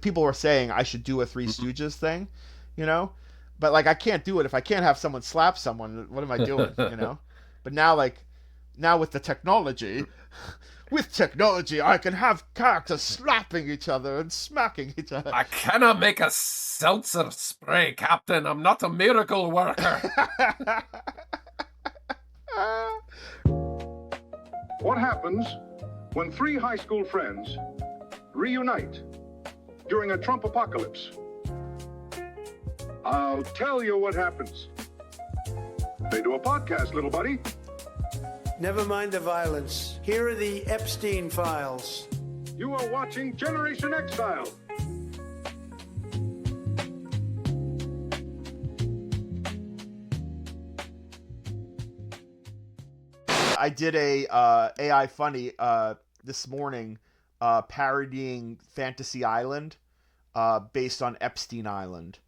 people were saying I should do a Three Stooges thing, you know, but like I can't do it if I can't have someone slap someone. What am I doing, you know? But now, like, now with technology, I can have characters slapping each other and smacking each other. I cannot make a seltzer spray, Captain. I'm not a miracle worker. What happens when three high school friends reunite during a Trump apocalypse? I'll tell you what happens. They do a podcast, little buddy. Never mind the violence. Here are the Epstein files. You are watching Generation Exile. I did a AI funny this morning parodying Fantasy Island based on Epstein Island.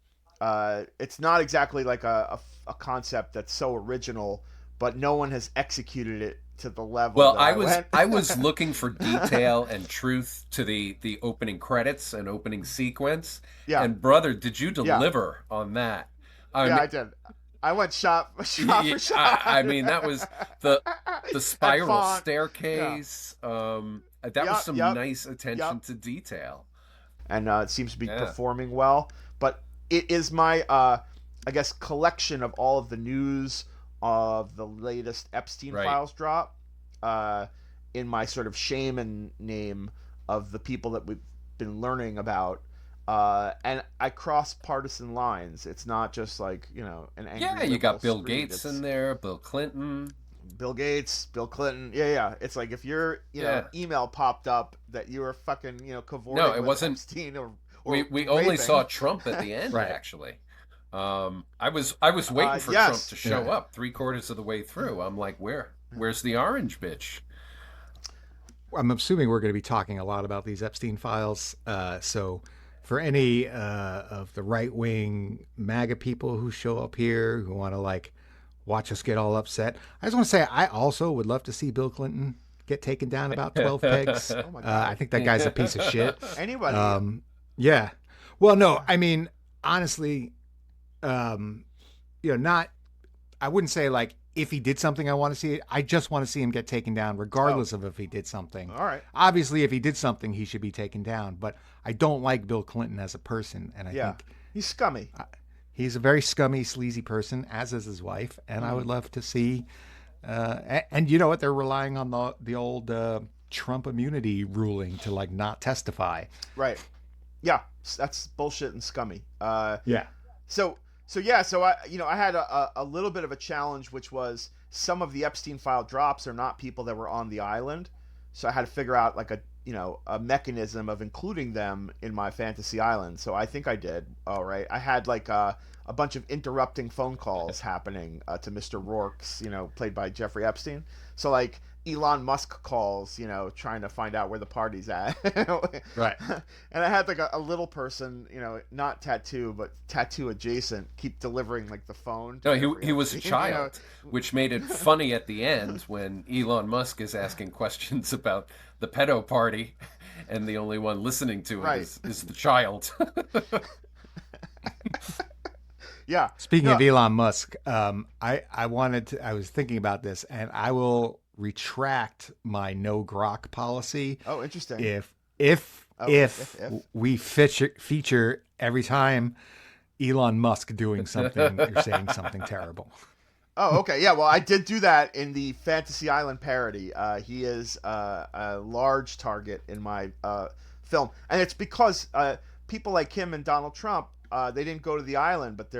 It's not exactly like a concept that's so original, but no one has executed it to the level. Well, that I was looking for detail and truth to the opening credits and opening sequence. Yeah. And brother, did you deliver on that? I did. I went shot for shot. I mean, that was the spiral staircase. Yeah. That was some nice attention to detail. And it seems to be performing well. But it is my, I guess, collection of all of the news of the latest Epstein files drop in my sort of shame and name of the people that we've been learning about. And I cross partisan lines. It's not just like, you know, an angry. Yeah, you got Bill Gates in there, Bill Clinton. Bill Gates, Bill Clinton. Yeah. It's like if your email popped up that you were fucking, cavorting. No, it wasn't. Epstein or we only saw Trump at the end, actually. I was waiting for Trump to show up 3/4 of the way through. I'm like, where's the orange bitch? I'm assuming we're going to be talking a lot about these Epstein files. So for any of the right-wing MAGA people who show up here who want to like watch us get all upset, I just want to say I also would love to see Bill Clinton get taken down about 12 pegs. Oh my God. I think that guy's a piece of shit. Anybody? Yeah. Well, no, I mean, honestly, I wouldn't say like if he did something, I want to see it. I just want to see him get taken down, regardless of if he did something. All right. Obviously, if he did something, he should be taken down. But I don't like Bill Clinton as a person, and I think he's scummy. He's a very scummy, sleazy person, as is his wife. And I would love to see. And you know what? They're relying on the old Trump immunity ruling to like not testify. Right. Yeah, that's bullshit and scummy. Yeah. So I had a little bit of a challenge, which was some of the Epstein file drops are not people that were on the island. So I had to figure out like a mechanism of including them in my fantasy island. So I think I did. All right. I had like a bunch of interrupting phone calls happening to Mr. Rourke's, played by Jeffrey Epstein. So like Elon Musk calls, trying to find out where the party's at. Right. And I had like a little person, not tattoo, but tattoo adjacent, keep delivering like the phone. No, he was a child, which made it funny at the end when Elon Musk is asking questions about the pedo party, and the only one listening to it is the child. Yeah. Speaking of Elon Musk, I was thinking about this, and I will retract my no grok policy. Oh, interesting. If we feature every time Elon Musk doing something or saying something terrible. Oh, okay. Yeah, well, I did do that in the Fantasy Island parody. He is a large target in my film. And it's because people like him and Donald Trump, they didn't go to the island, but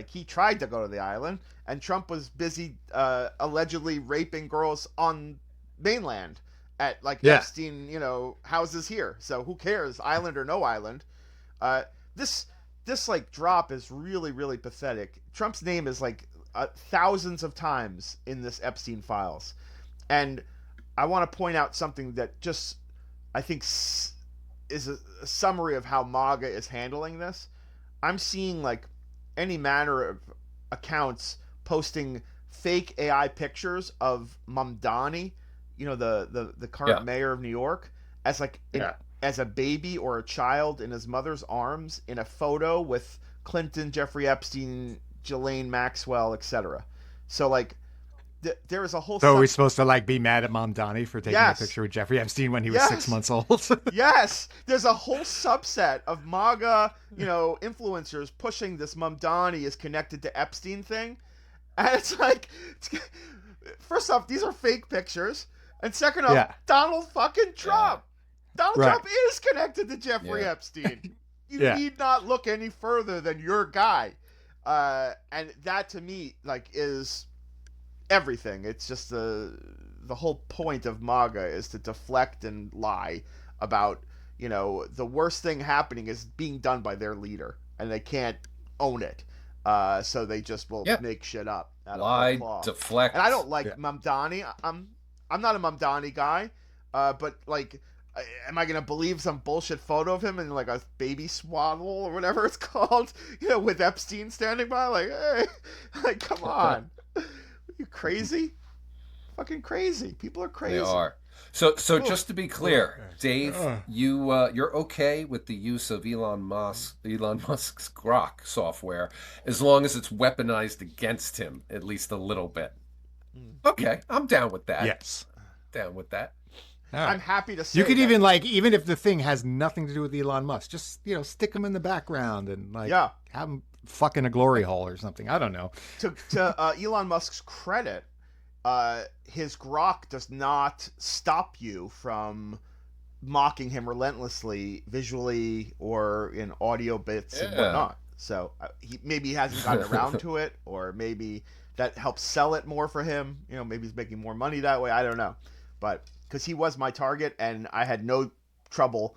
he tried to go to the island, and Trump was busy allegedly raping girls on mainland at Epstein, houses here. So who cares, island or no island? This like drop is really, really pathetic. Trump's name is like thousands of times in this Epstein files, and I want to point out something that just I think is a summary of how MAGA is handling this. I'm seeing like any manner of accounts posting fake AI pictures of Mamdani, the current mayor of New York, as like as a baby or a child in his mother's arms in a photo with Clinton, Jeffrey Epstein, Ghislaine Maxwell, etc. So like there is a whole. So are we supposed to like be mad at Mamdani for taking Yes. a picture with Jeffrey Epstein when he was Yes. 6 months old? Yes, there's a whole subset of MAGA, influencers pushing this Mamdani is connected to Epstein thing, and it's like, first off, these are fake pictures, and second off, Yeah. Donald fucking Trump. Donald Right. Trump is connected to Jeffrey Yeah. Epstein. You Yeah. need not look any further than your guy, and that to me like is everything. It's just the whole point of MAGA is to deflect and lie about, the worst thing happening is being done by their leader, and they can't own it. So they just will make shit up. Lie, deflect. And I don't like Mamdani. I'm not a Mamdani guy, but like, am I gonna believe some bullshit photo of him in like a baby swaddle or whatever it's called? With Epstein standing by, like, hey, like, come on. You crazy? Fucking crazy. People are crazy. They are. So just to be clear, Dave, you're okay with the use of Elon Musk's Grok software as long as it's weaponized against him at least a little bit. Okay, I'm down with that. Yes. Down with that. All right. I'm happy to say You could that, even if the thing has nothing to do with Elon Musk, just stick him in the background and have him fucking a glory hole or something. I don't know. to Elon Musk's credit, his Grok does not stop you from mocking him relentlessly, visually or in audio bits and whatnot. So maybe he hasn't gotten around to it, or maybe that helps sell it more for him. Maybe he's making more money that way. I don't know, but because he was my target and I had no trouble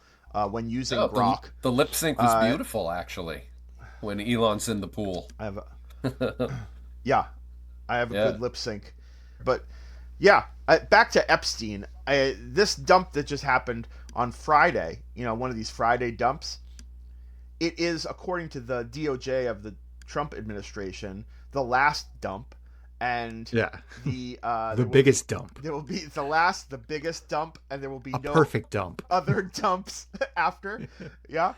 when using Grok. The lip sync was beautiful, actually, when Elon's in the pool. I have a good lip sync. But back to Epstein. This dump that just happened on Friday, one of these Friday dumps, it is, according to the DOJ of the Trump administration, the last dump. And the biggest dump. There will be the biggest dump, and there will be no perfect dump. Other dumps after. Yeah.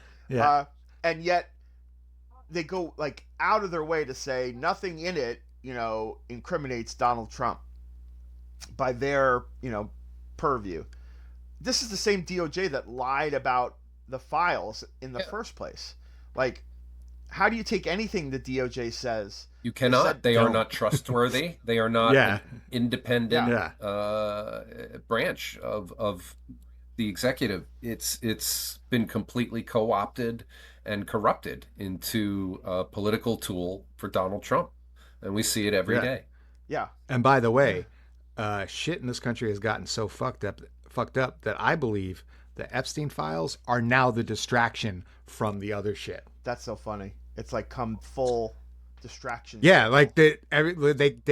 And yet they go like out of their way to say nothing in it, incriminates Donald Trump by their, purview. This is the same DOJ that lied about the files in the first place. Like, how do you take anything the DOJ says? You cannot. They are not trustworthy. They are not an independent branch of the executive. It's been completely co-opted and corrupted into a political tool for Donald Trump, and we see it every day. Yeah. And by the way, shit in this country has gotten so fucked up that I believe the Epstein files are now the distraction from the other shit. That's so funny. It's like come full distraction. Yeah, like they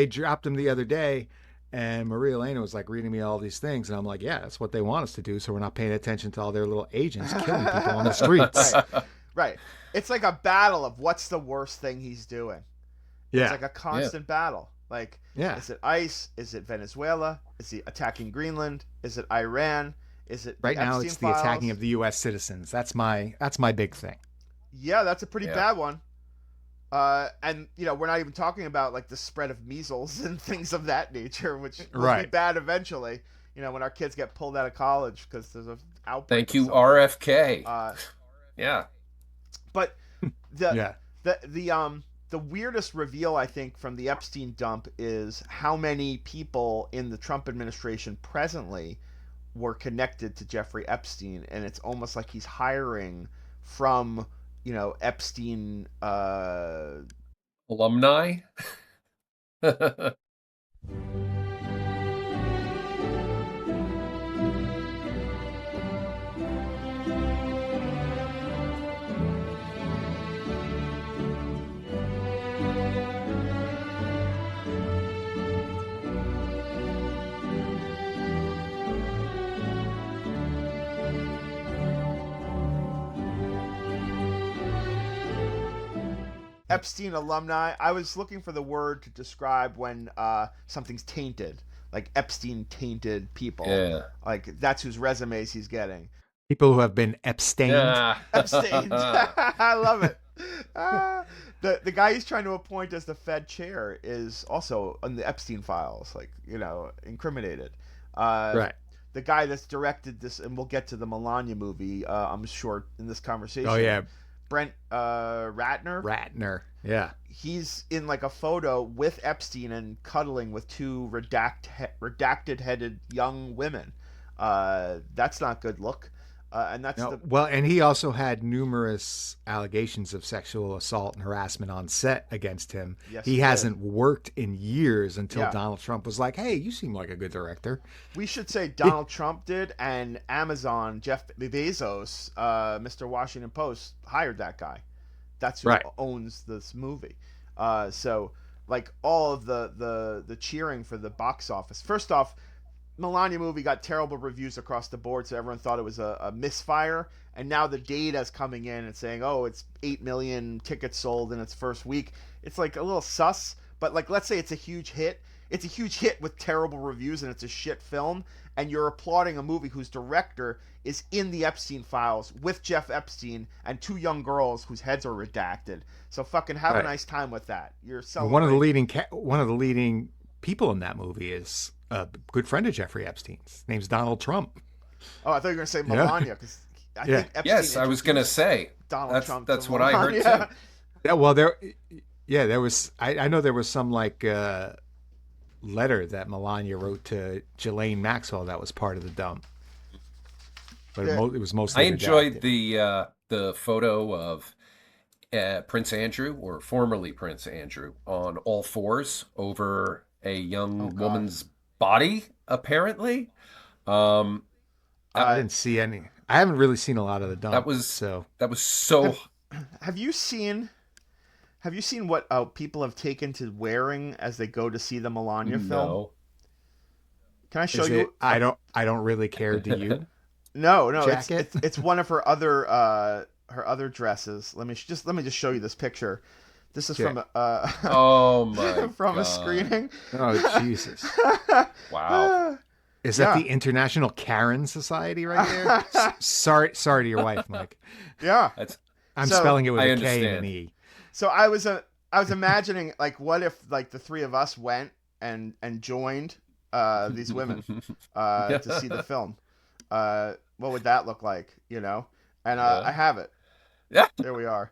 dropped them the other day, and Maria Elena was like reading me all these things, and I'm like, yeah, that's what they want us to do, so we're not paying attention to all their little agents killing people on the streets. Right. It's like a battle of what's the worst thing he's doing. Yeah. It's like a constant battle. Like, is it ICE? Is it Venezuela? Is he attacking Greenland? Is it Iran? Is it right now? Epstein it's files? the attacking of the U.S. citizens. That's my big thing. Yeah, that's a pretty bad one. And we're not even talking about like the spread of measles and things of that nature, which will be bad eventually. When our kids get pulled out of college because there's an outbreak. Thank you, RFK. Yeah. But the weirdest reveal, I think, from the Epstein dump is how many people in the Trump administration presently were connected to Jeffrey Epstein, and it's almost like he's hiring from Epstein alumni. Epstein alumni. I was looking for the word to describe when something's tainted, like Epstein tainted people. Yeah. Like that's whose resumes he's getting. People who have been abstained. Epstein. I love it. The guy he's trying to appoint as the Fed chair is also on the Epstein files, like, incriminated. Right. The guy that's directed this, and we'll get to the Melania movie, I'm sure, in this conversation. Oh, yeah. Brent Ratner. Ratner. Yeah. He's in like a photo with Epstein and cuddling with two redacted-headed young women. That's not good look. And that's No, well, and he also had numerous allegations of sexual assault and harassment on set against him. Yes, he hasn't worked in years until Yeah. Donald Trump was like, "Hey, you seem like a good director." We should say Donald Trump did, and Amazon, Jeff Bezos, Mr. Washington Post, hired that guy. That's who Right. owns this movie. So, like, all of the cheering for the box office. First off, Melania movie got terrible reviews across the board, so everyone thought it was a misfire. And now the data is coming in and saying, oh, it's 8 million tickets sold in its first week. It's like a little sus, but like, let's say it's a huge hit. It's a huge hit with terrible reviews and it's a shit film, and you're applauding a movie whose director is in the Epstein files with Jeff Epstein and two young girls whose heads are redacted. So fucking have a Right. nice time with that. You're One of the celebrating. leading people in that movie is a good friend of Jeffrey Epstein's. His name's Donald Trump. Oh, I thought you were going to say Melania, because I Yeah. think Epstein Yes, I was going to introduced say. Donald Trump. That's to what I heard Melania. too. Yeah, well, there was. I know there was some like letter that Melania wrote to Ghislaine Maxwell that was part of the dump, but Yeah. it was mostly. I enjoyed redacted. the photo of Prince Andrew, or formerly Prince Andrew, on all fours over a young God. woman's body, apparently. Um, I didn't see any. I haven't really seen a lot of the dump. that was so. that was so. Have you seen what people have taken to wearing as they go to see the Melania film? No. Can I show Is you? it, I don't really care. Do you? No, Jacket? it's one of her other dresses. Let me just show you this picture. This is Okay. from Oh my from God. a screening. Oh Jesus! Wow. Is that Yeah. the International Karen Society right there? Sorry to your wife, Mike. Yeah. That's I'm So- spelling it with I a K and understand. an E. So I was imagining, like, what if like the three of us went and joined these women to see the film? What would that look like? And Yeah. I have it. Yeah. There we are.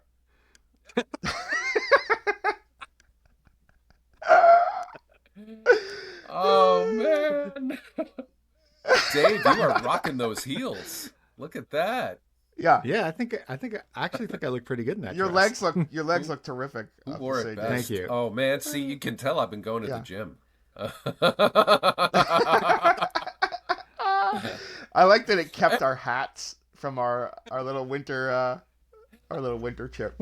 Oh man. Dave, you are rocking those heels. Look at that. Yeah. Yeah, I actually think I look pretty good in that. Your dress. legs look terrific. I Who have to wore say, it Dave. best? Thank you. Oh man, see, you can tell I've been going to Yeah. the gym. I like that it kept our hats from our little winter trip.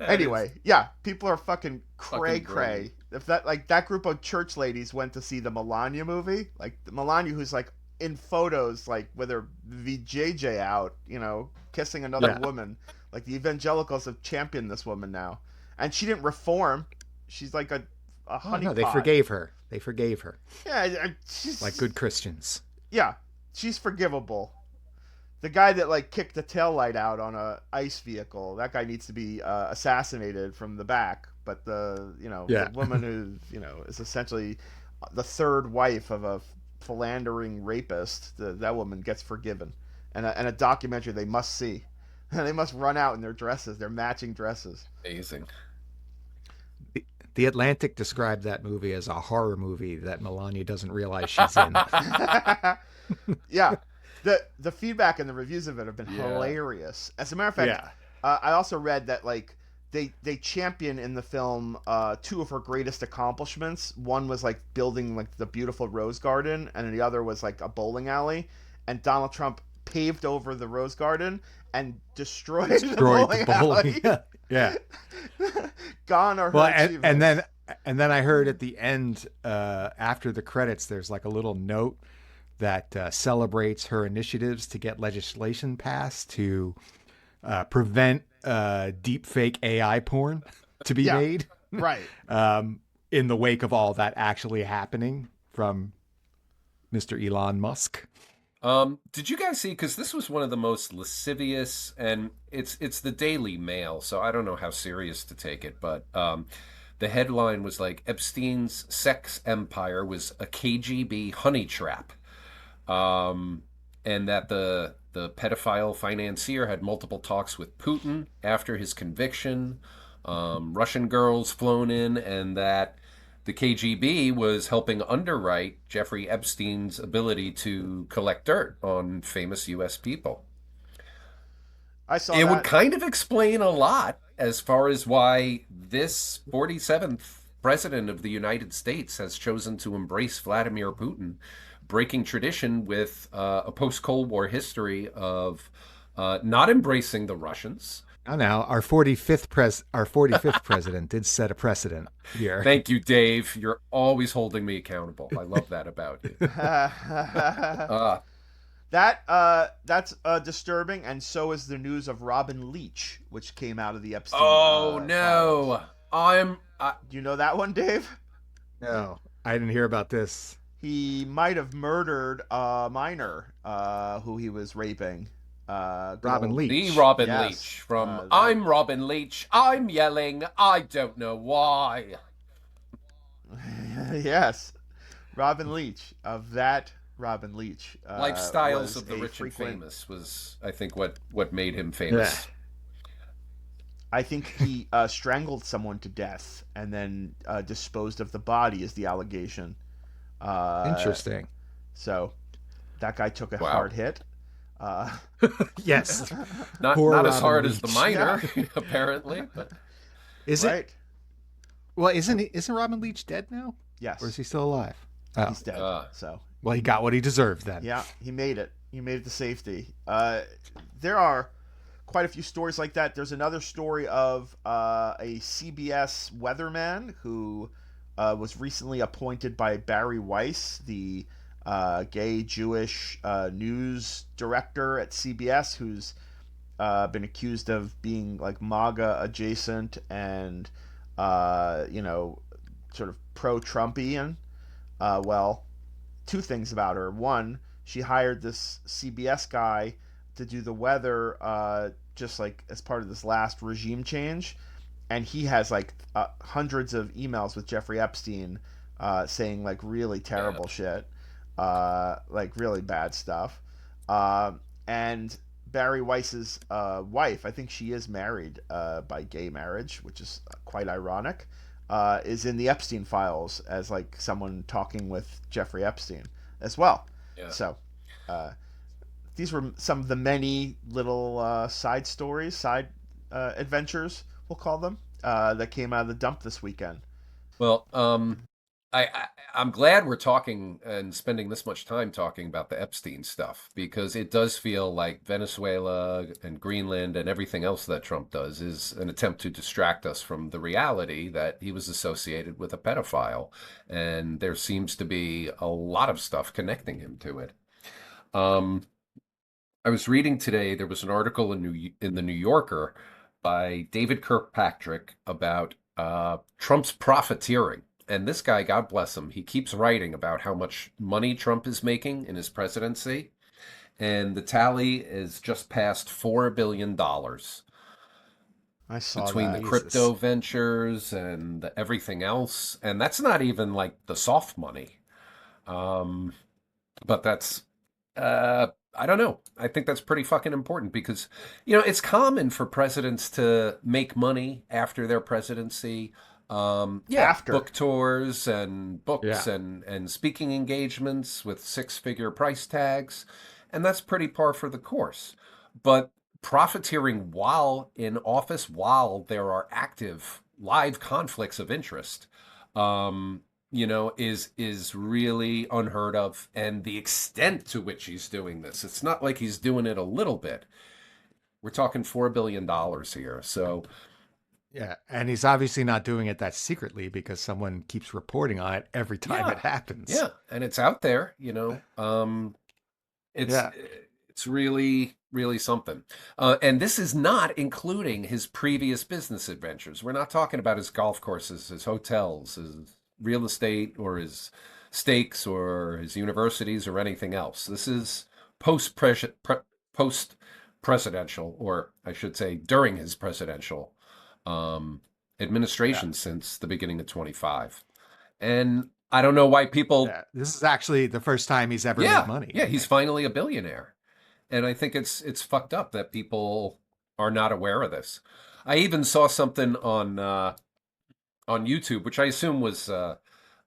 Anyway, yeah, people are fucking cray cray. If that group of church ladies went to see the Melania movie, like the Melania who's like in photos like with her VJJ out, kissing another Yeah. woman. Like the evangelicals have championed this woman now, and she didn't reform. She's like a Oh, honey. no, they forgave her. They forgave her Yeah, she's like good Christians. Yeah, she's forgivable. The guy that like kicked the taillight out on a ICE vehicle, that guy needs to be assassinated from the back. But the Yeah. woman who is essentially the third wife of a philandering rapist, that woman gets forgiven, and a documentary they must see. They must run out in their dresses, their matching dresses. Amazing. The Atlantic described that movie as a horror movie that Melania doesn't realize she's in. Yeah, the feedback and the reviews of it have been Yeah. hilarious. As a matter of fact, Yeah. I also read that like they champion in the film two of her greatest accomplishments. One was like building like the beautiful rose garden, and the other was like a bowling alley. And Donald Trump paved over the rose garden and destroyed the bowling alley. Yeah. Gone are her Well, achievements. and then I heard at the end, after the credits, there's like a little note that celebrates her initiatives to get legislation passed to prevent deep fake AI porn to be Yeah. made Right. in the wake of all that actually happening from Mr. Elon Musk. Did you guys see? Because this was one of the most lascivious, and it's the Daily Mail, so I don't know how serious to take it, but the headline was like Epstein's sex empire was a KGB honey trap, um, and that the pedophile financier had multiple talks with Putin after his conviction, Russian girls flown in, and that the KGB was helping underwrite Jeffrey Epstein's ability to collect dirt on famous U.S. people. I saw It would that. kind of explain a lot as far as why this 47th president of the United States has chosen to embrace Vladimir Putin, breaking tradition with a post Cold War history of not embracing the Russians. Now, our 45th president did set a precedent here. Thank you, Dave. You're always holding me accountable. I love that about you. That's disturbing, and so is the news of Robin Leach, which came out of the Epstein. Oh no, files. Do you know that one, Dave? No, I didn't hear about this. He might have murdered a minor who he was raping. Robin Leach. The Robin Yes. Leach from I'm Robin Leach. I'm yelling. I don't know why. Yes, Robin Leach of that. Robin Leach. Lifestyles was of the a rich and frequent- famous was, I think, what made him famous. I think he strangled someone to death and then disposed of the body, is the allegation. Interesting. So that guy took a Wow. hard hit. Yes. Not Poor as Robin hard as the Leach. minor, apparently. But Is Right? it? Well, isn't Robin Leach dead now? Yes. Or is he still alive? Oh. He's dead. So Well, he got what he deserved then. yeah, he made it. He made it to safety. There are quite a few stories like that. There's another story of a CBS weatherman who was recently appointed by Barry Weiss, the gay Jewish news director at CBS, who's been accused of being like MAGA adjacent and sort of pro-Trumpian. Well, two things about her. One, she hired this CBS guy to do the weather just like as part of this last regime change, and he has like hundreds of emails with Jeffrey Epstein saying like really terrible shit, like really bad stuff. And Barry Weiss's wife, I think she is married by gay marriage, which is quite ironic, is in the Epstein files as like someone talking with Jeffrey Epstein as well. Yeah. So these were some of the many little side stories, side adventures, we'll call them, that came out of the dump this weekend. well, I'm glad we're talking and spending this much time talking about the Epstein stuff, because it does feel like Venezuela and Greenland and everything else that Trump does is an attempt to distract us from the reality that he was associated with a pedophile, and there seems to be a lot of stuff connecting him to it. I was reading today, there was an article in the New Yorker by David Kirkpatrick about Trump's profiteering. And this guy, God bless him, he keeps writing about how much money Trump is making in his presidency. And the tally is just past $4 billion I saw between that. the crypto ventures and everything else. And that's not even like the soft money. But that's, I don't know. I think that's pretty fucking important because, it's common for presidents to make money after their presidency. After. Book tours and books and speaking engagements with six-figure price tags, and that's pretty par for the course. But profiteering while in office, while there are active live conflicts of interest, is really unheard of. And the extent to which he's doing this, it's not like he's doing it a little bit. We're talking $4 billion here, so. Yeah, and he's obviously not doing it that secretly because someone keeps reporting on it every time it happens. Yeah, and it's out there, It's really, really something. And this is not including his previous business adventures. We're not talking about his golf courses, his hotels, his real estate, or his stakes, or his universities, or anything else. This is post presidential, or I should say during his presidential administration since the beginning of 25. And I don't know why people. Yeah, this is actually the first time he's ever made money. Yeah, he's finally a billionaire. And I think it's fucked up that people are not aware of this. I even saw something on YouTube, which I assume was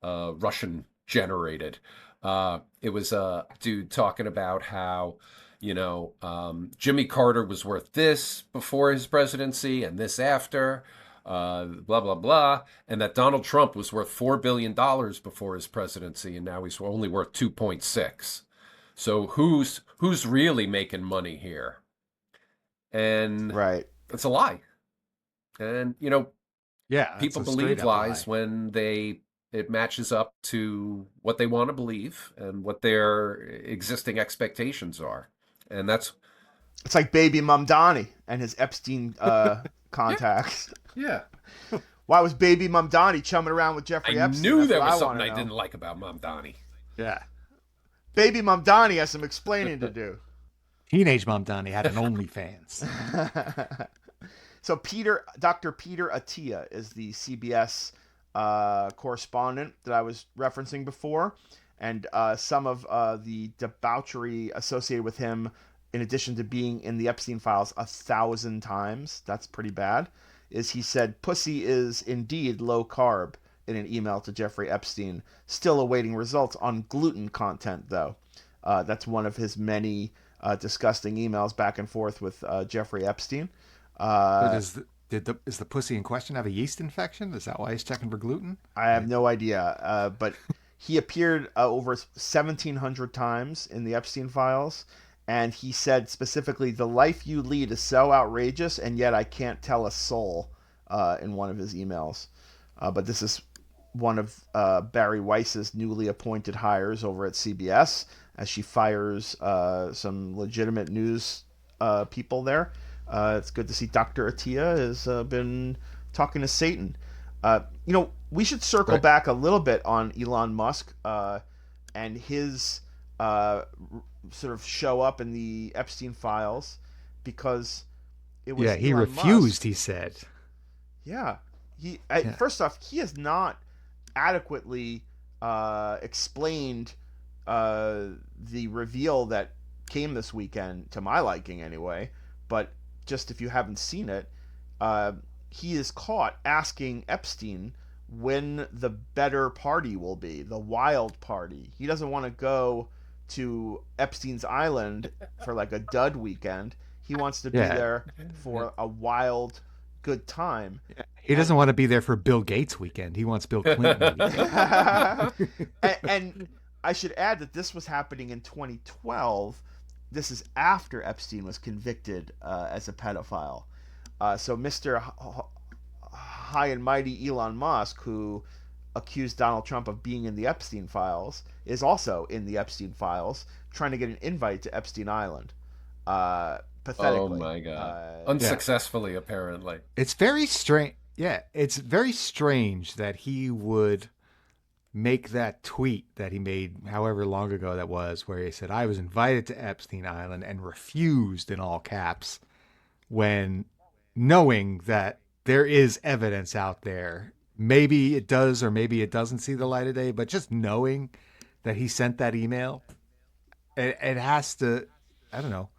Russian generated. It was a dude talking about how, Jimmy Carter was worth this before his presidency and this after, blah, blah, blah. And that Donald Trump was worth $4 billion before his presidency, and now he's only worth 2.6. So who's really making money here? And Right. it's a lie. And, Yeah, people believe lies when it matches up to what they want to believe and what their existing expectations are. And it's like Baby Mamdani and his Epstein contacts. Yeah. Why was Baby Mamdani chumming around with Jeffrey Epstein? I knew That's there what was I something wanna I know. didn't like about Mamdani. Yeah. Baby Mamdani has some explaining to do. Teenage Mamdani had an OnlyFans. So Dr. Peter Attia is the CBS correspondent that I was referencing before, and some of the debauchery associated with him, in addition to being in the Epstein files 1,000 times, that's pretty bad, is he said pussy is indeed low carb in an email to Jeffrey Epstein, still awaiting results on gluten content though. That's one of his many disgusting emails back and forth with Jeffrey Epstein. Is the pussy in question have a yeast infection? Is that why he's checking for gluten? I have no idea, but he appeared over 1,700 times in the Epstein files, and he said specifically, "The life you lead is so outrageous, and yet I can't tell a soul," in one of his emails. But this is one of Barry Weiss's newly appointed hires over at CBS, as she fires some legitimate news people there. It's good to see Dr. Attia has been talking to Satan. We should circle back a little bit on Elon Musk and his sort of show up in the Epstein files, because it was he Elon refused, Musk. he said. Yeah. First off, he has not adequately explained the reveal that came this weekend, to my liking anyway. But just if you haven't seen it, he is caught asking Epstein when the better party will be, the wild party. He doesn't want to go to Epstein's Island for like a dud weekend. He wants to be there for a wild, good time. He doesn't want to be there for Bill Gates weekend. He wants Bill Clinton weekend. And I should add that this was happening in 2012. This is after Epstein was convicted as a pedophile. So Mr. High and Mighty Elon Musk, who accused Donald Trump of being in the Epstein files, is also in the Epstein files, trying to get an invite to Epstein Island. Pathetically. Oh my God. Unsuccessfully, apparently. It's very strange. Yeah, it's very strange that he would make that tweet that he made however long ago that was, where he said, "I was invited to Epstein Island and refused," in all caps, when knowing that there is evidence out there. Maybe it does or maybe it doesn't see the light of day, but just knowing that he sent that email, it has to, I don't know,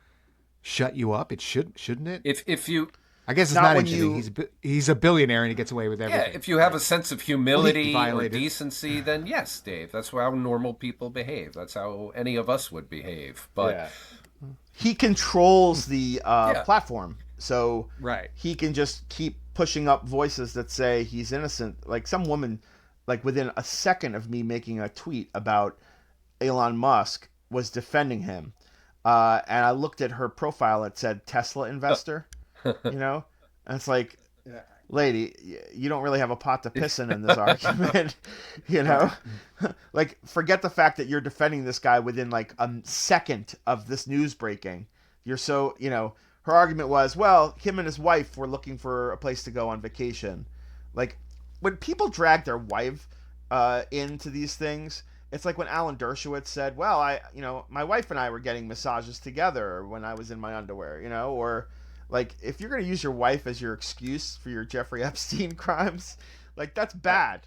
shut you up. It shouldn't it? If you, I guess it's not interesting. He's a billionaire and he gets away with everything. Yeah, if you have a sense of humility or decency, then yes, Dave, that's how normal people behave. That's how any of us would behave. But he controls the platform, so he can just keep pushing up voices that say he's innocent. Like some woman, like within a second of me making a tweet about Elon Musk, was defending him, and I looked at her profile. It said Tesla investor. And it's like, lady, you don't really have a pot to piss in this argument, like, forget the fact that you're defending this guy within like a second of this news breaking. You're so, her argument was, well, him and his wife were looking for a place to go on vacation. Like, when people drag their wife into these things, it's like when Alan Dershowitz said, "Well, my wife and I were getting massages together when I was in my underwear," or like if you're gonna use your wife as your excuse for your Jeffrey Epstein crimes, like that's bad.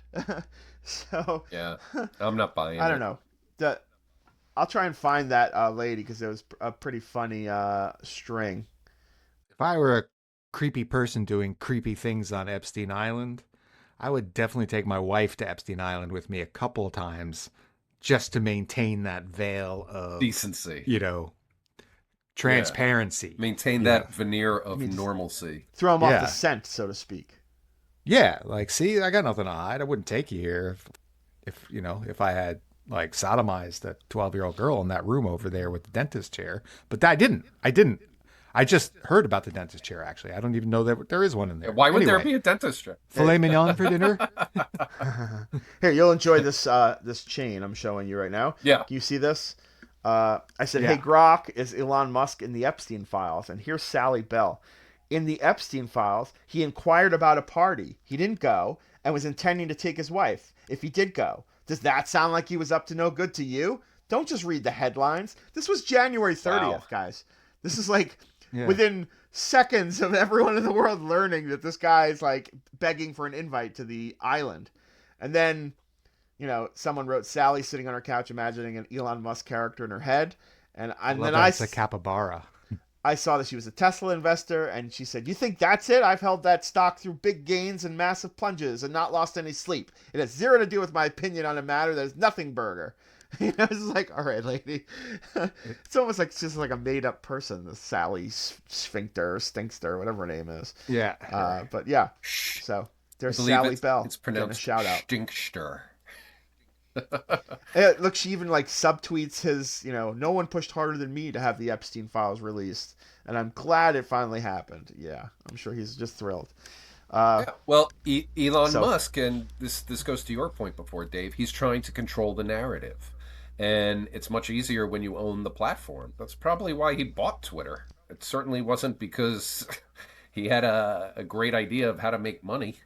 So Yeah, I'm not buying I don't it. know. I'll try and find that lady because it was a pretty funny string. If I were a creepy person doing creepy things on Epstein Island, I would definitely take my wife to Epstein Island with me a couple of times just to maintain that veil of Decency. Transparency. Maintain that veneer of normalcy. Throw him off Yeah. the scent, so to speak. Yeah, like, see, I got nothing to hide. I wouldn't take you here if I had like sodomized a 12-year-old girl in that room over there with the dentist chair. But I didn't. I just heard about the dentist chair, actually. I don't even know that there is one in there. Why would there Anyway, be a dentist chair? filet mignon for dinner? Here, you'll enjoy this chain I'm showing you right now. Yeah. Can you see this? I said, Yeah. "Hey, Grok, is Elon Musk in the Epstein files?" And here's Sally Bell. In the Epstein files, he inquired about a party. He didn't go and was intending to take his wife. If he did go, does that sound like he was up to no good to you? Don't just read the headlines. This was January 30th, Wow. guys. This is like Yeah. within seconds of everyone in the world learning that this guy is like begging for an invite to the island. And then, someone wrote Sally sitting on her couch imagining an Elon Musk character in her head. And Love then that it's a capybara. I saw that she was a Tesla investor, and she said, "You think that's it? I've held that stock through big gains and massive plunges and not lost any sleep. It has zero to do with my opinion on a matter that is nothing burger." It's like, all right, lady. It's almost like just like a made-up person, this Sally Sphincter, Stinkster, whatever her name is. Yeah. But yeah, so there's Sally Bell. It's getting pronounced a shout out. Stinkster. Look, she even like subtweets his, "No one pushed harder than me to have the Epstein files released, and I'm glad it finally happened." Yeah, I'm sure he's just thrilled. Well, Elon Musk, and this goes to your point before, Dave, he's trying to control the narrative. And it's much easier when you own the platform. That's probably why he bought Twitter. It certainly wasn't because he had a great idea of how to make money.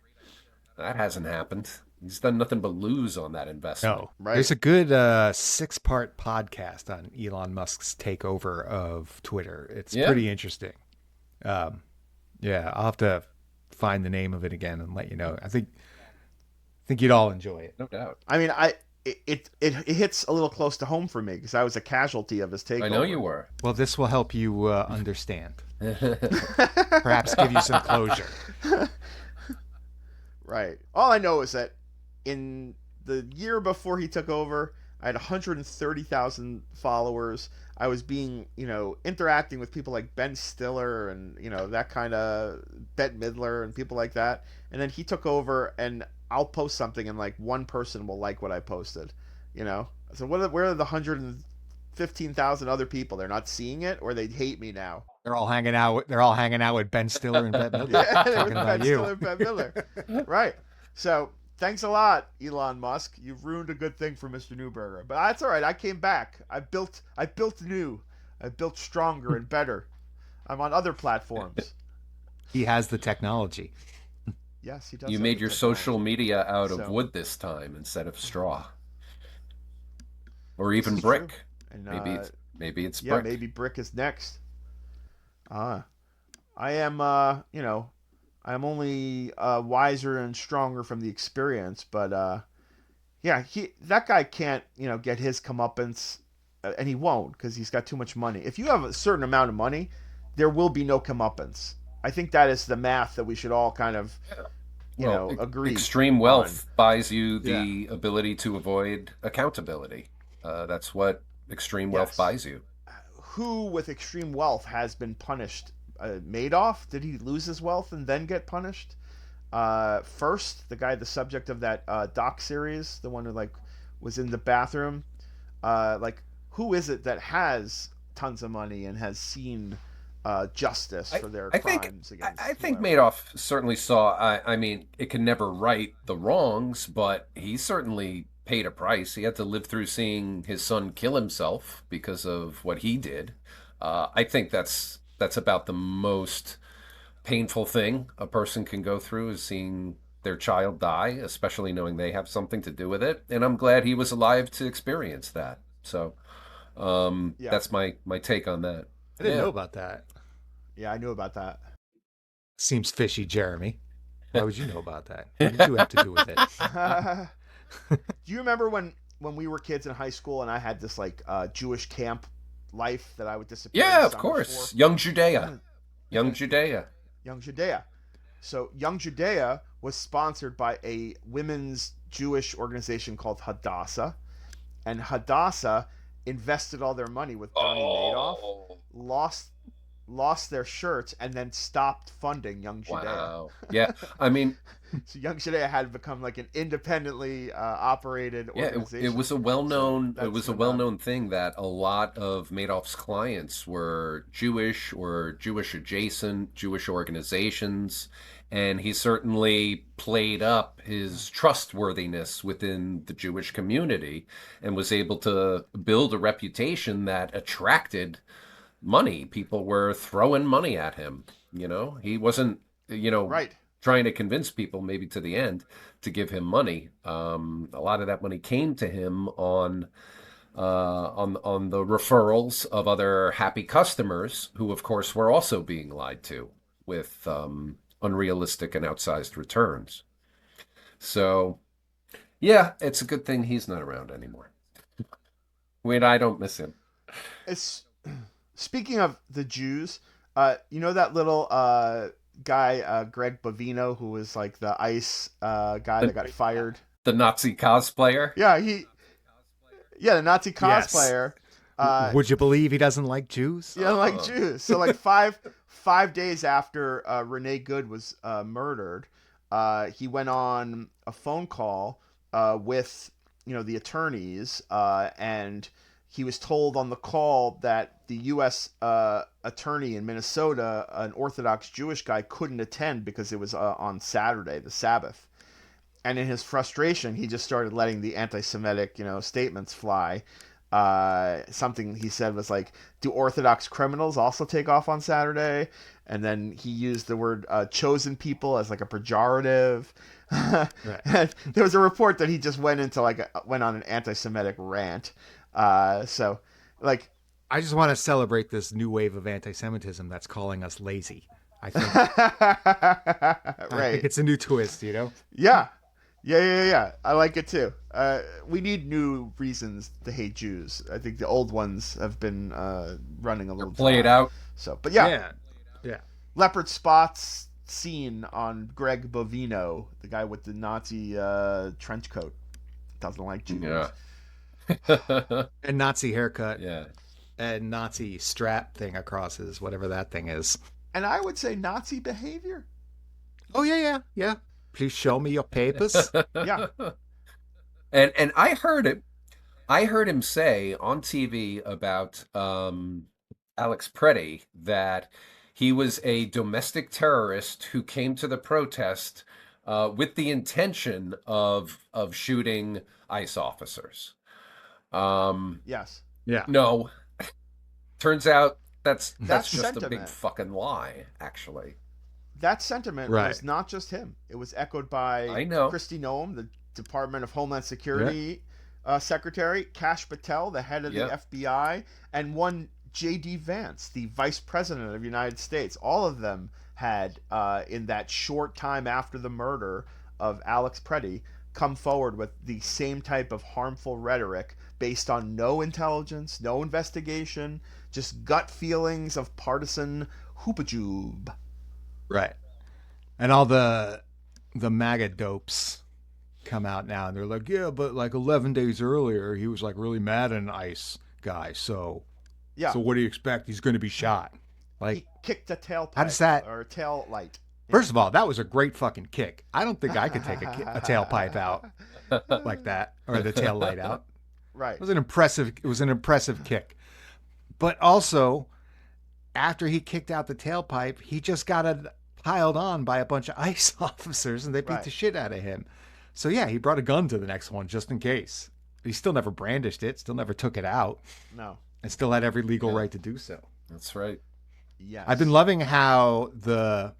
That hasn't happened. He's done nothing but lose on that investment. No. Right. There's a good 6-part podcast on Elon Musk's takeover of Twitter. It's pretty interesting. I'll have to find the name of it again and let you know. I think you'd all enjoy it. No doubt. I mean, it hits a little close to home for me because I was a casualty of his takeover. I know you were. Well, this will help you understand. Perhaps give you some closure. Right. All I know is that in the year before he took over, I had 130,000 followers. I was interacting with people like Ben Stiller and, that kind of Bette Midler and people like that. And then he took over, and I'll post something and like one person will like what I posted, So where are the 115,000 other people? They're not seeing it, or they hate me now. They're all hanging out with Ben Stiller and Bette Midler. Yeah, talking with about Ben you. Stiller and Bette Midler. Right. So thanks a lot, Elon Musk. You've ruined a good thing for Mr. Newberger, but that's all right. I came back. I built new. I built stronger and better. I'm on other platforms. He has the technology. Yes, he does. You have made the your technology. social media out of So- wood this time instead of straw. Or even is brick. true. And, Maybe it's yeah, brick. maybe brick is next. I am, I'm only wiser and stronger from the experience, but that guy can't, get his comeuppance, and he won't because he's got too much money. If you have a certain amount of money, there will be no comeuppance. I think that is the math that we should all kind of, agree. Extreme wealth buys you the ability to avoid accountability. That's what extreme wealth Yes. buys you. Who with extreme wealth has been punished? Madoff, did he lose his wealth and then get punished? First, the guy, the subject of that doc series, the one who was in the bathroom. Who is it that has tons of money and has seen justice for their crimes against? I think whoever? Madoff certainly saw. I mean, it can never right the wrongs, but he certainly paid a price. He had to live through seeing his son kill himself because of what he did. I think that's about the most painful thing a person can go through, is seeing their child die, especially knowing they have something to do with it. And I'm glad he was alive to experience that. So Yeah. that's my take on that. I didn't Yeah. know about that. Yeah, I knew about that. Seems fishy, Jeremy. Why would you know about that? What did you have to do with it? Do you remember when we were kids in high school and I had this like Jewish camp life that I would disappear? Yeah, in of summers course. for? Young Judea. Young Judea. Young Judea. So Young Judea was sponsored by a women's Jewish organization called Hadassah, and Hadassah invested all their money with Bernie Madoff, lost their shirts, and then stopped funding Young Judea. Wow. Yeah. I mean, So Young Judea had become like an independently operated organization. it was a well-known So it was a well-known thing that a lot of Madoff's clients were Jewish or Jewish adjacent Jewish organizations, and he certainly played up his trustworthiness within the Jewish community and was able to build a reputation that attracted money. People were throwing money at him. He wasn't, Right. trying to convince people, maybe to the end, to give him money. A lot of that money came to him on the referrals of other happy customers who, of course, were also being lied to with unrealistic and outsized returns. So, yeah, it's a good thing he's not around anymore. Wait, I don't miss him. Speaking of the Jews, you know that little guy, Greg Bovino, who was like the ICE guy that got fired? The Nazi cosplayer? Yeah, the Nazi cosplayer. Would you believe he doesn't like Jews? Yeah, like Jews. So like five days after Renee Good was murdered, he went on a phone call with the attorneys, and he was told on the call that the U.S. Attorney in Minnesota, an Orthodox Jewish guy, couldn't attend because it was on Saturday, the Sabbath. And in his frustration, he just started letting the anti-Semitic, statements fly. Something he said was like, "Do Orthodox criminals also take off on Saturday?" And then he used the word "chosen people" as like a pejorative. Right. And there was a report that he just went on an anti-Semitic rant. So, like, I just want to celebrate this new wave of anti-Semitism that's calling us lazy. I think, right. I think it's a new twist, Yeah. I like it too. We need new reasons to hate Jews. I think the old ones have been running a little played dry. out. So, but yeah. Yeah. Leopard spots seen on Greg Bovino, the guy with the Nazi trench coat. Doesn't like Jews. Yeah. And Nazi haircut. Yeah. And Nazi strap thing across his whatever that thing is. And I would say Nazi behavior. Oh yeah. Please show me your papers. Yeah. And I heard him say on TV about Alex Preddy that he was a domestic terrorist who came to the protest with the intention of shooting ICE officers. Yes. Yeah. No. Turns out that's That's just sentiment. a big fucking lie, actually. That sentiment Right. was not just him. It was echoed by I know. Kristi Noem, the Department of Homeland Security Secretary, Kash Patel, the head of the FBI, and one J.D. Vance, the Vice President of the United States. All of them had, in that short time after the murder of Alex Preddy, come forward with the same type of harmful rhetoric based on no intelligence, no investigation, just gut feelings of partisan hoopajoob. Right. And all the MAGA dopes come out now and they're like, yeah, but like 11 days earlier, he was like really mad at an ICE guy. So what do you expect? He's going to be shot. Like, He kicked a tailpipe. How does that- Or a tail light. first of all, that was a great fucking kick. I don't think I could take a tailpipe out like that or the tail light out. Right. It was an impressive kick. But also, after he kicked out the tailpipe, he just got piled on by a bunch of ICE officers and they beat the shit out of him. So yeah, he brought a gun to the next one just in case. He still never brandished it, still never took it out, No. and still had every legal right to do so. That's right. Yes. I've been loving how the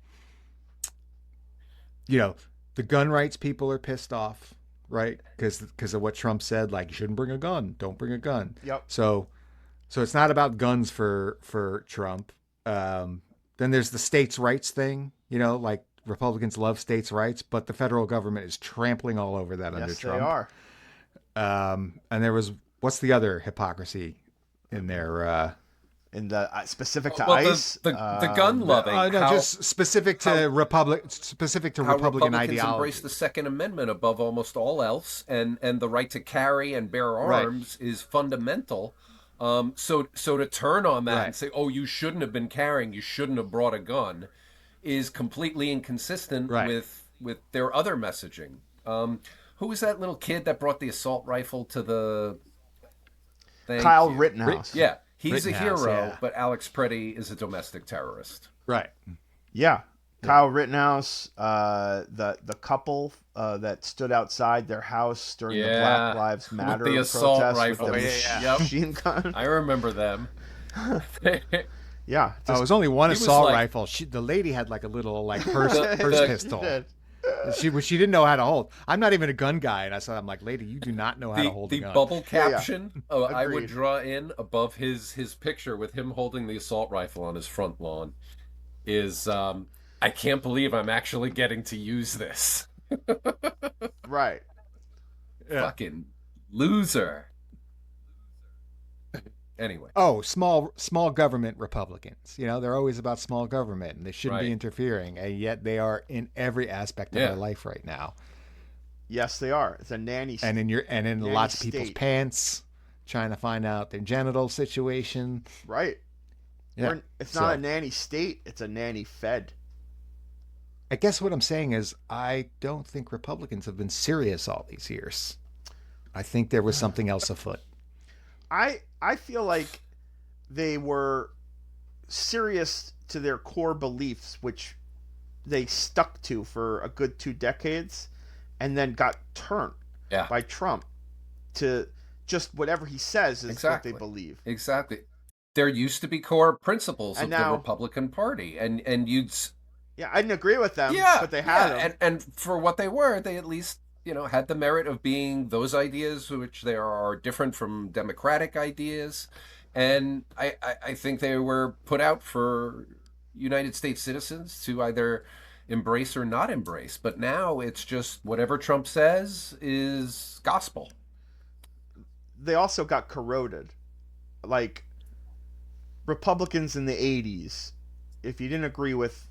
the gun rights people are pissed off, right? Because of what Trump said, like, you shouldn't bring a gun, don't bring a gun. Yep. So it's not about guns for Trump. Then there's the states' rights thing, like Republicans love states' rights, but the federal government is trampling all over that under Trump. Yes, they are. And there was, what's the other hypocrisy in there? In the specific to Well, ICE, the gun loving. No, just specific to Republican Republicans ideology. embrace the Second Amendment above almost all else, and the right to carry and bear arms is fundamental. So to turn on that and say, oh, you shouldn't have been carrying, you shouldn't have brought a gun, is completely inconsistent with their other messaging. Who was that little kid that brought the assault rifle to the thing? Kyle Rittenhouse. Yeah. He's a Rittenhouse, hero, but Alex Preddy is a domestic terrorist. Right. Yeah. Kyle Rittenhouse, the couple that stood outside their house during the Black Lives Matter with the assault protest rifle. with the machine gun. I remember them. Yeah. It was only one He was assault like- rifle. The lady had like a little purse pistol. did. She didn't know how to hold. I'm not even a gun guy, and I'm like, lady, you do not know how to hold a The gun. bubble caption I would Agreed. draw in above his picture with him holding the assault rifle on his front lawn is I can't believe I'm actually getting to use this. Right. Fucking loser. Anyway. Oh, small government Republicans. They're always about small government, and they shouldn't be interfering, and yet they are in every aspect of their life right now. Yes, they are. It's a nanny state. And in Nanny lots of people's state. pants, trying to find out their genital situation. Right. Yeah. It's not a nanny state. It's a nanny fed. I guess what I'm saying is I don't think Republicans have been serious all these years. I think there was something else afoot. I feel like they were serious to their core beliefs, which they stuck to for a good 2 decades, and then got turned by Trump to just whatever he says is what they believe. Exactly. There used to be core principles And of now- the Republican Party, and you'd Yeah, I didn't agree with them, but they had them. and for what they were, they at least had the merit of being those ideas which they are different from democratic ideas, and I think they were put out for United States citizens to either embrace or not embrace. But now it's just whatever Trump says is gospel. They also got corroded. Like Republicans in the 80s, if you didn't agree with,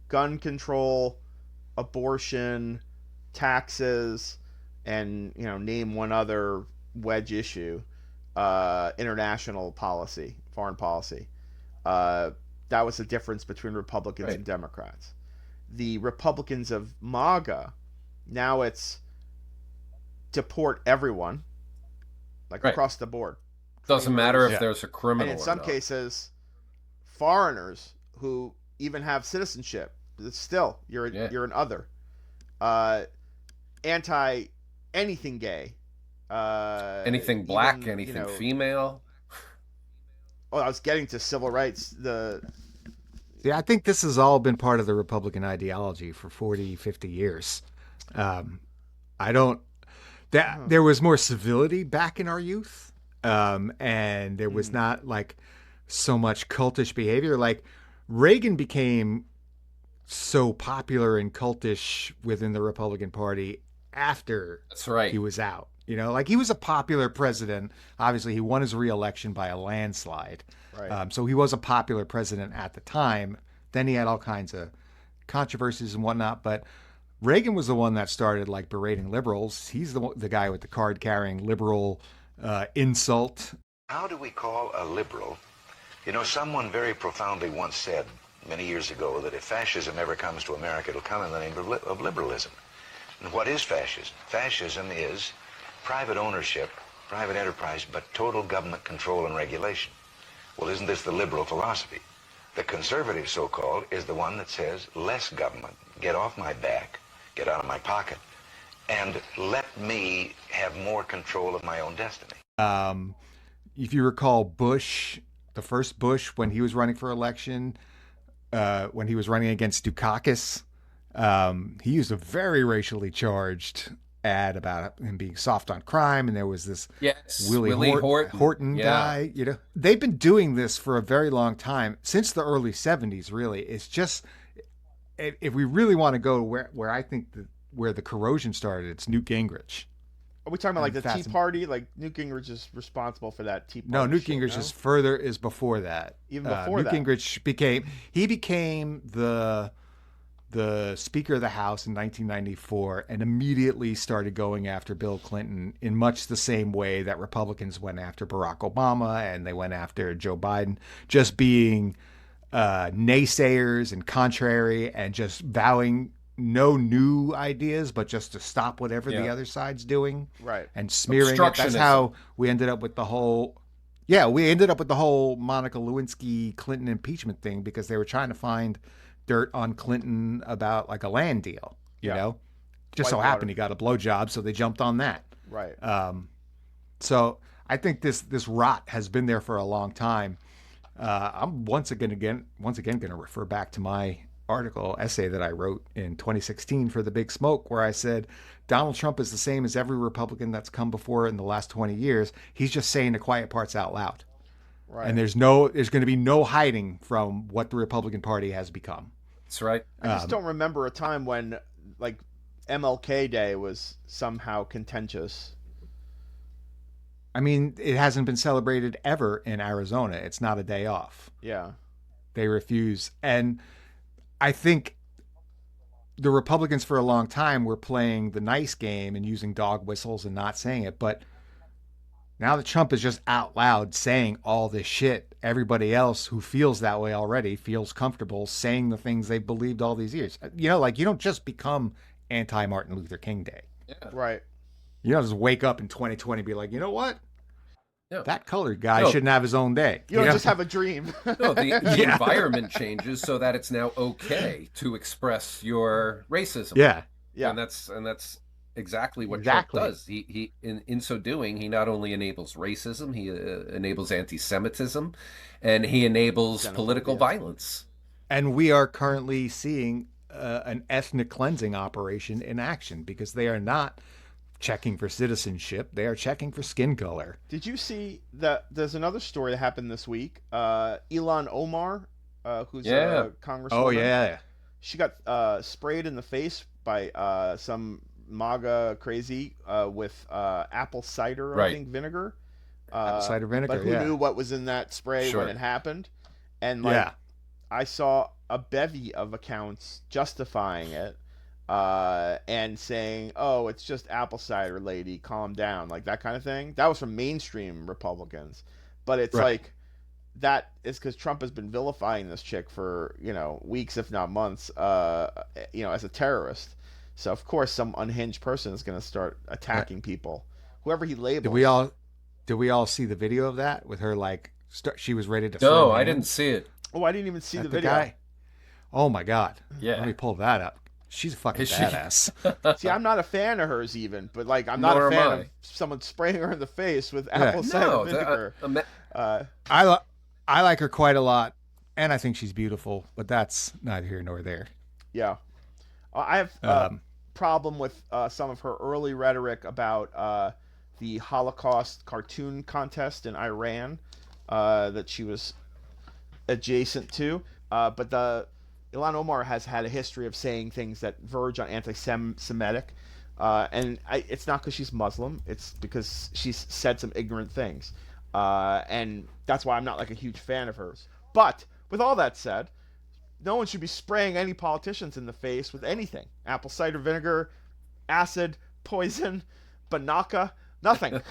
gun control, abortion, taxes, and, name one other wedge issue, international policy, foreign policy, that was the difference between Republicans and Democrats. The Republicans of MAGA, now it's deport everyone, across the board. Doesn't matter if there's a criminal And in or some not. cases, foreigners who even have citizenship, it's still you're an other. Anti anything gay. Anything black, even, anything female. Oh, I was getting to civil rights. Yeah, I think this has all been part of the Republican ideology for 40, 50 years. There was more civility back in our youth. And there was not so much cultish behavior. Like Reagan became so popular and cultish within the Republican Party after he was out. He was a popular president. Obviously, he won his re-election by a landslide. Right. So he was a popular president at the time. Then he had all kinds of controversies and whatnot. But Reagan was the one that started berating liberals. He's the guy with the card-carrying liberal insult. How do we call a liberal? Someone very profoundly once said many years ago that if fascism ever comes to America, it'll come in the name of liberalism. And what is fascism? Fascism is private ownership, private enterprise, but total government control and regulation. Well, isn't this the liberal philosophy? The conservative, so-called, is the one that says less government, get off my back, get out of my pocket, and let me have more control of my own destiny. If you recall Bush, the first Bush, when he was running for election, when he was running against Dukakis, He used a very racially charged ad about him being soft on crime, and there was this Willie Horton guy. You know, they've been doing this for a very long time, since the early 70s. Really, it's just, if we really want to go where I think where the corrosion started, it's Newt Gingrich. Are we talking about like the Tea Party? Like Newt Gingrich is responsible for that Tea Party? No, Newt Gingrich is before that. Even before that, Newt Gingrich became the Speaker of the House in 1994, and immediately started going after Bill Clinton in much the same way that Republicans went after Barack Obama and they went after Joe Biden, just being naysayers and contrary, and just vowing no new ideas, but just to stop whatever the other side's doing, right? And smearing it. That's how we ended up with the whole. Yeah, we ended up with the whole Monica Lewinsky Clinton impeachment thing, because they were trying to find dirt on Clinton about like a land deal. You know, just so happened he got a blowjob, so they jumped on that. Right. So I think this rot has been there for a long time. I'm once again going to refer back to my essay that I wrote in 2016 for The Big Smoke, where I said Donald Trump is the same as every Republican that's come before in the last 20 years. He's just saying the quiet parts out loud. Right. And there's going to be no hiding from what the Republican Party has become. That's right. I just don't remember a time when like MLK Day was somehow contentious. I mean, it hasn't been celebrated ever in Arizona. It's not a day off. Yeah. They refuse. And I think the Republicans for a long time were playing the nice game and using dog whistles and not saying it. But now that Trump is just out loud saying all this shit, everybody else who feels that way already feels comfortable saying the things they believed all these years. You know, like, you don't just become anti-Martin Luther King Day. Yeah. Right. You don't just wake up in 2020 and be like, you know what? That colored guy shouldn't have his own day. You don't just have a dream. No, the environment changes so that it's now okay to express your racism. Yeah. Yeah. And that's exactly what Trump does. He in so doing, he not only enables racism, he enables anti-Semitism, and he enables political violence. And we are currently seeing an ethnic cleansing operation in action, because they are not checking for citizenship. They are checking for skin color. Did you see that there's another story that happened this week? Elon Omar, who's a congresswoman. Oh, yeah. She got sprayed in the face by some MAGA crazy with apple cider, I think, vinegar. Apple cider vinegar, but who knew what was in that spray when it happened? And I saw a bevy of accounts justifying it. And saying, oh, it's just apple cider, lady, calm down, like that kind of thing. That was from mainstream Republicans. But it's like, that is because Trump has been vilifying this chick for, weeks, if not months, as a terrorist. So, of course, some unhinged person is going to start attacking people, whoever he labels. Did we all see the video of that with her, like, she was ready to... No, I didn't see it. Oh, I didn't even see the video. Guy? Oh, my God. Yeah. Let me pull that up. She's a fucking badass. See, I'm not a fan of hers even, but like I'm not a fan of someone spraying her in the face with apple cider vinegar. I like her quite a lot, and I think she's beautiful, but that's neither here nor there. Yeah. I have a problem with some of her early rhetoric about the Holocaust cartoon contest in Iran that she was adjacent to, but Elon Omar has had a history of saying things that verge on anti-Semitic, and it's not because she's Muslim. It's because she's said some ignorant things, and that's why I'm not like a huge fan of hers. But with all that said, no one should be spraying any politicians in the face with anything: apple cider vinegar, acid, poison, banaka, nothing.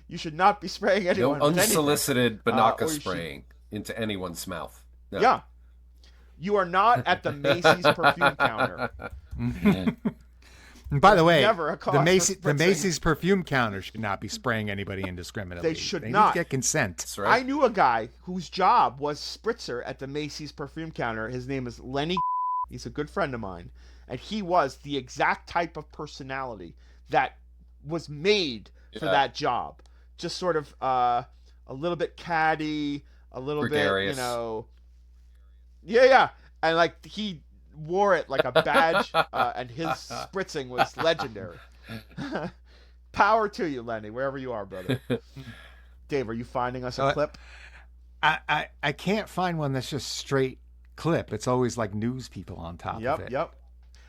You should not be spraying anyone. No unsolicited banaka spraying spraying into anyone's mouth. No. Yeah. You are not at the Macy's perfume counter. And by the way, the Macy's perfume counter should not be spraying anybody indiscriminately. They should not. Need to get consent. That's right. I knew a guy whose job was spritzer at the Macy's perfume counter. His name is Lenny. He's a good friend of mine. And he was the exact type of personality that was made for that job. Just sort of a little bit catty, a little gregarious. bit, Yeah. And like wore it like a badge, and his spritzing was legendary. Power to you, Lenny, wherever you are, brother. Dave, are you finding us a clip? I can't find one that's just straight clip. It's always like news people on top of it. Yep.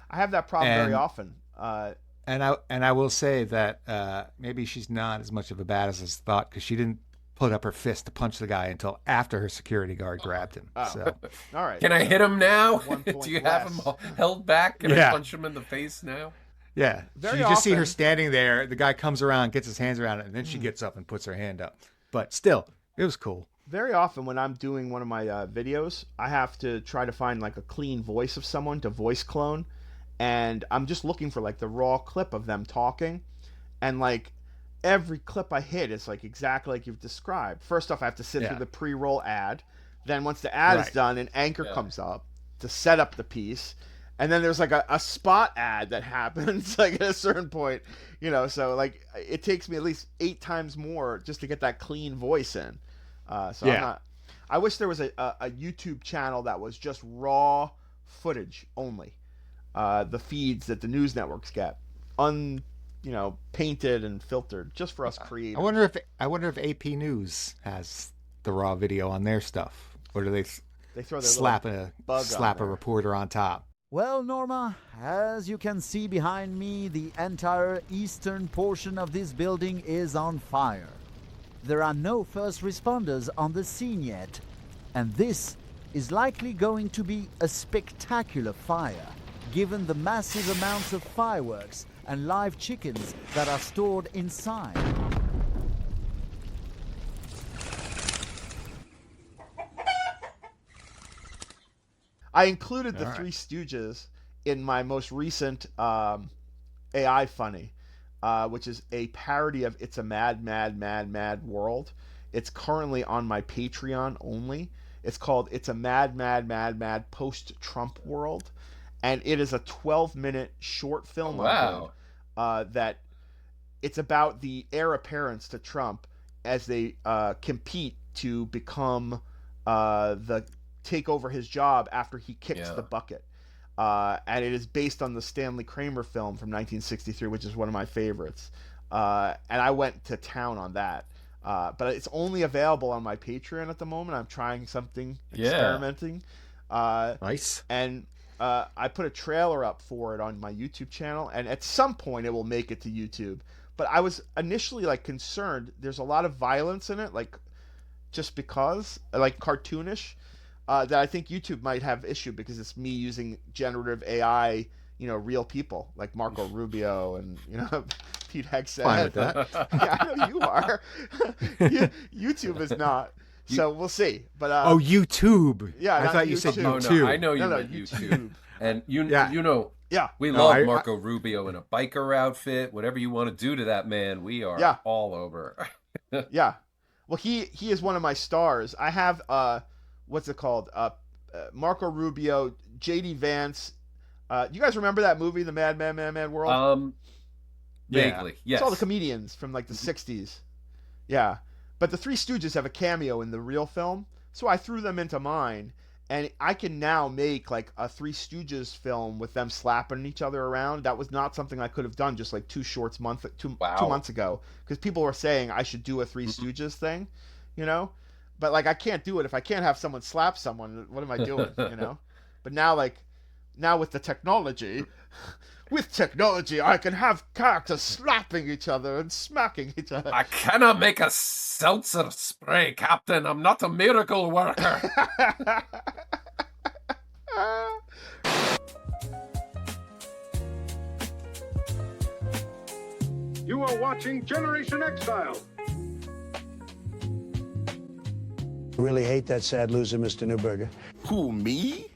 I have that problem very often. And I will say that maybe she's not as much of a badass as thought, because she didn't put up her fist to punch the guy until after her security guard grabbed him. Oh. So, all right. Can I hit him now? 1 point Do you have less. him held back? Can I punch him in the face now? yeah. Very You just see her often- standing there. The guy comes around, gets his hands around it, and then she gets up and puts her hand up. But still, it was cool. Very often when I'm doing one of my videos, I have to try to find like a clean voice of someone to voice clone, and I'm just looking for like the raw clip of them talking, and like every clip I hit is like exactly like you've described. First off, I have to sit through the pre-roll ad. Then once the ad is done, an anchor comes up to set up the piece. And then there's like a spot ad that happens like at a certain point, so like it takes me at least 8 times more just to get that clean voice in. I wish there was a YouTube channel that was just raw footage only. The feeds that the news networks get. Painted and filtered just for us creators. I wonder if AP News has the raw video on their stuff, or do they throw their slap little a bug slap on a there. reporter on top? Well, Norma, as you can see behind me, the entire eastern portion of this building is on fire. There are no first responders on the scene yet, and this is likely going to be a spectacular fire, given the massive amounts of fireworks and live chickens that are stored inside. I included the Three Stooges in my most recent AI Funny, which is a parody of It's a Mad, Mad, Mad, Mad World. It's currently on my Patreon only. It's called It's a Mad, Mad, Mad, Mad Post-Trump World. And it is a 12-minute short film that it's about the heir apparents to Trump as they compete to become take over his job after he kicks the bucket. And it is based on the Stanley Kramer film from 1963, which is one of my favorites. And I went to town on that. But it's only available on my Patreon at the moment. I'm trying something, experimenting. Nice. And I put a trailer up for it on my YouTube channel, and at some point it will make it to YouTube. But I was initially like concerned. There's a lot of violence in it, like just because, like cartoonish, that I think YouTube might have issue because it's me using generative AI, real people like Marco Rubio and Pete Hegseth. Fine with that. Yeah, I know you are. YouTube is not. So we'll see. But YouTube. Yeah, I not thought you said YouTube. YouTube. No, I know you No, meant YouTube. And we No, love Marco Rubio in a biker outfit. Whatever you want to do to that man, we are all over. Yeah. Well, he is one of my stars. I have what's it called? Marco Rubio, JD Vance. You guys remember that movie, The Mad Mad Mad Mad World? Vaguely, yes. It's all the comedians from like the 60s. Yeah. But the Three Stooges have a cameo in the real film, so I threw them into mine, and I can now make like a Three Stooges film with them slapping each other around. That was not something I could have done just like 2 months ago, because people were saying I should do a Three Stooges thing, But like I can't do it if I can't have someone slap someone. What am I doing, But now with the technology. With technology, I can have characters slapping each other and smacking each other. I cannot make a seltzer spray, Captain. I'm not a miracle worker. You are watching Generation Exile. Really hate that sad loser, Mr. Newberger. Who, me?